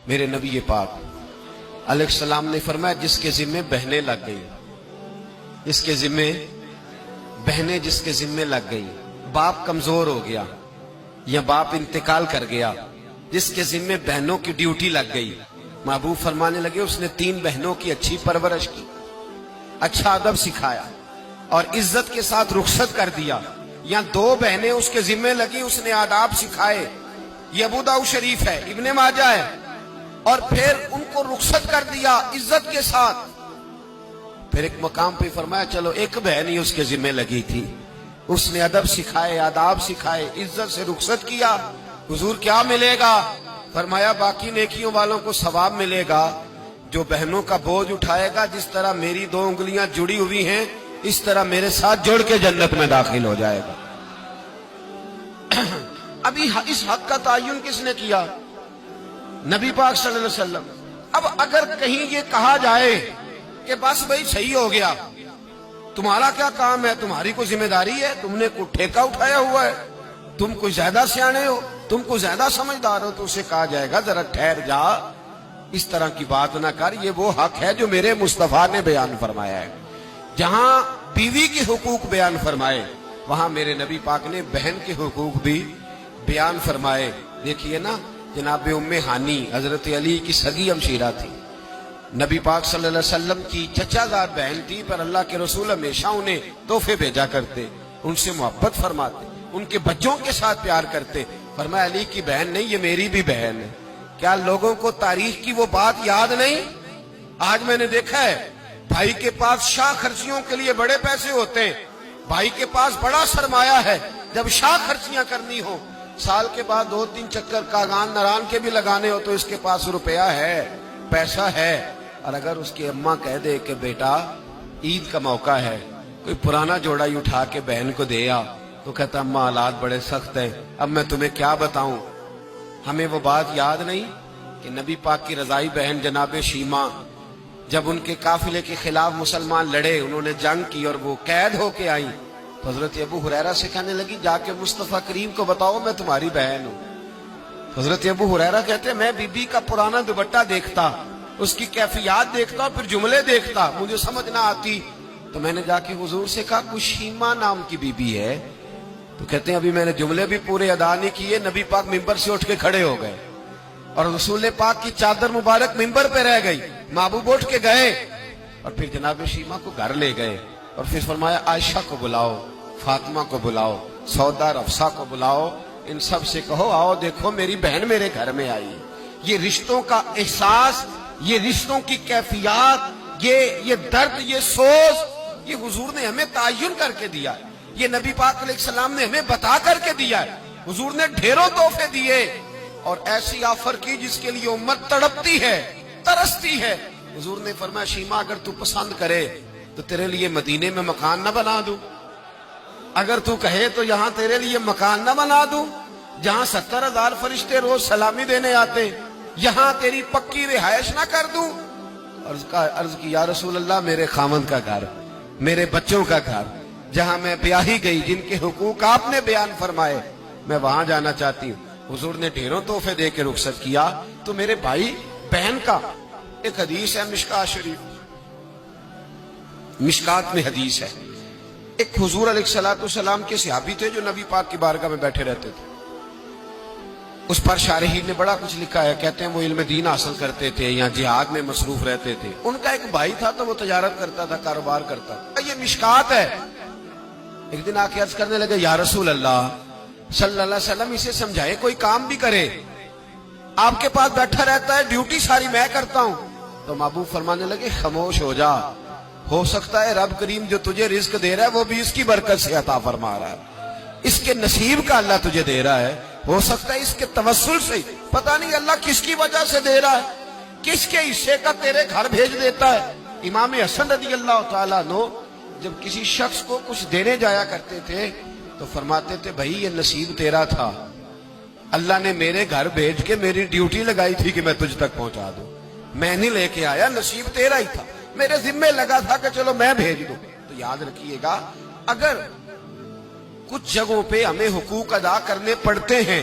میرے نبی پاک علیہ السلام نے فرمایا جس کے ذمے بہنیں لگ گئی، جس کے ذمے بہنیں جس کے ذمے لگ گئی، باپ کمزور ہو گیا یا باپ انتقال کر گیا، جس کے ذمے بہنوں کی ڈیوٹی لگ گئی، محبوب فرمانے لگے اس نے 3 بہنوں کی اچھی پرورش کی، اچھا ادب سکھایا اور عزت کے ساتھ رخصت کر دیا، یا 2 بہنیں اس کے ذمے لگی، اس نے آداب سکھائے، یہ ابو داؤد شریف ہے، ابن ماجہ ہے، اور پھر ان کو رخصت کر دیا عزت کے ساتھ۔ پھر ایک مقام پہ فرمایا چلو ایک بہن ہی اس کے ذمے لگی تھی، اس نے ادب سکھائے، آداب سکھائے، عزت سے رخصت کیا، حضور کیا ملے گا؟ فرمایا باقی نیکیوں والوں کو ثواب ملے گا، جو بہنوں کا بوجھ اٹھائے گا جس طرح میری 2 انگلیاں جڑی ہوئی ہیں اس طرح میرے ساتھ جڑ کے جنت میں داخل ہو جائے گا۔ ابھی اس حق کا تعین کس نے کیا؟ نبی پاک صلی اللہ علیہ وسلم۔ اب اگر کہیں یہ کہا جائے کہ بس بھئی صحیح ہو گیا، تمہارا کیا کام ہے، تمہاری کوئی ذمہ داری ہے، تم نے کوئی ٹھیکہ اٹھایا ہوا ہے، تم کوئی زیادہ سیانے ہو، تم کوئی زیادہ سمجھدار ہو، تو اسے کہا جائے گا ذرا ٹھہر جا، اس طرح کی بات نہ کر، یہ وہ حق ہے جو میرے مصطفیٰ نے بیان فرمایا ہے۔ جہاں بیوی کے حقوق بیان فرمائے وہاں میرے نبی پاک نے بہن کے حقوق بھی بیان فرمائے۔ دیکھیے نا، جناب ام ہانی حضرت علی کی سگی ہمشیرہ تھی، نبی پاک صلی اللہ علیہ وسلم کی چچا زاد بہن تھی، پر اللہ کے رسول ہمیشہ انہیں تحفے بھیجا کرتے، ان سے محبت فرماتے، ان کے بچوں کے ساتھ پیار کرتے۔ فرمایا علی کی بہن نہیں، یہ میری بھی بہن ہے۔ کیا لوگوں کو تاریخ کی وہ بات یاد نہیں؟ آج میں نے دیکھا ہے بھائی کے پاس شاہ خرچیوں کے لیے بڑے پیسے ہوتے ہیں، بھائی کے پاس بڑا سرمایہ ہے، جب شاہ خرچیاں کرنی ہو، سال کے بعد 2-3 چکر کاغان نران کے بھی لگانے ہو تو اس کے پاس روپیہ ہے، پیسہ ہے، اور اگر اس کی اماں کہہ دے کہ بیٹا عید کا موقع ہے، کوئی پرانا جوڑا ہی اٹھا کے بہن کو دے آ، تو کہتا اماں حالات بڑے سخت ہیں، اب میں تمہیں کیا بتاؤں۔ ہمیں وہ بات یاد نہیں کہ نبی پاک کی رضائی بہن جناب شیمہ جب ان کے قافلے کے خلاف مسلمان لڑے، انہوں نے جنگ کی اور وہ قید ہو کے آئیں، تو حضرت ابو ہریرہ سے کہنے لگی جا کے مصطفیٰ کریم کو بتاؤ میں تمہاری بہن ہوں۔ حضرت ابو ہریرہ کہتے ہیں میں بی بی کا پرانا دوپٹہ دیکھتا، اس کی کیفیات دیکھتا، پھر جملے دیکھتا، مجھے سمجھ نہ آتی، تو میں نے جا کے حضور سے کہا کوئی شیمہ نام کی بی بی ہے، تو کہتے ہیں ابھی میں نے جملے بھی پورے ادا نہیں کیے، نبی پاک ممبر سے اٹھ کے کھڑے ہو گئے اور رسول پاک کی چادر مبارک ممبر پہ رہ گئی، محبوب اٹھ کے گئے اور پھر جناب شیمہ کو گھر لے گئے اور پھر فرمایا عائشہ کو بلاؤ، فاطمہ کو بلاؤ، سودا رفسہ کو بلاؤ، ان سب سے کہو آؤ دیکھو میری بہن میرے گھر میں آئی۔ یہ رشتوں کا احساس، یہ رشتوں کی کیفیات، یہ درد، یہ سوز، یہ حضور نے ہمیں تعین کر کے دیا ہے، یہ نبی پاک علیہ السلام نے ہمیں بتا کر کے دیا ہے۔ حضور نے ڈھیروں تحفے دیے اور ایسی آفر کی جس کے لیے امت تڑپتی ہے، ترستی ہے۔ حضور نے فرمایا شیمہ اگر تو پسند کرے تو تیرے لیے مدینے میں مکان نہ بنا دوں، اگر تو کہے تو یہاں تیرے لیے مکان نہ بنا دوں، جہاں 70,000 فرشتے روز سلامی دینے آتے، یہاں تیری پکی رہائش نہ کر دوں۔ عرض کی یا رسول اللہ میرے خاوند کا گھر، میرے بچوں کا گھر، جہاں میں بیاہی گئی، جن کے حقوق آپ نے بیان فرمائے، میں وہاں جانا چاہتی ہوں۔ حضور نے ڈھیروں تحفے دے کے رخصت کیا۔ تو میرے بھائی بہن کا ایک حدیث ہے مشکات شریف، مشکات میں حدیث ہے، ایک حضور علیہ السلام کے صحابی تھے جو نبی پاک کی بارگاہ میں بیٹھے رہتے تھے، اس پر شارحین نے بڑا کچھ لکھا ہے، کہتے ہیں وہ علم دین حاصل کرتے تھے یا جہاد میں مصروف رہتے تھے۔ ان کا ایک بھائی تھا تو وہ تجارت کرتا تھا، کاروبار کرتا تھا، یہ مشکات ہے۔ ایک دن آ کے عرض کرنے لگے یا رسول اللہ صلی اللہ علیہ وسلم اسے سمجھائے کوئی کام بھی کرے، آپ کے پاس بیٹھا رہتا ہے، ڈیوٹی ساری میں کرتا ہوں۔ تو محبوب فرمانے لگے خاموش ہو جا، ہو سکتا ہے رب کریم جو تجھے رزق دے رہا ہے وہ بھی اس کی برکت سے عطا فرما رہا ہے، اس کے نصیب کا اللہ تجھے دے رہا ہے، ہو سکتا ہے اس کے توسل سے، پتہ نہیں اللہ کس کی وجہ سے دے رہا ہے، کس کے حصے کا تیرے گھر بھیج دیتا ہے۔ امام حسن رضی اللہ تعالیٰ عنہ جب کسی شخص کو کچھ دینے جایا کرتے تھے تو فرماتے تھے بھائی یہ نصیب تیرا تھا، اللہ نے میرے گھر بھیج کے میری ڈیوٹی لگائی تھی کہ میں تجھ تک پہنچا دوں، میں نہیں لے کے آیا، نصیب تیرا ہی تھا، میرے ذمے لگا تھا کہ چلو میں بھیج دوں۔ تو یاد رکھیے گا اگر کچھ جگہوں پہ ہمیں حقوق ادا کرنے پڑتے ہیں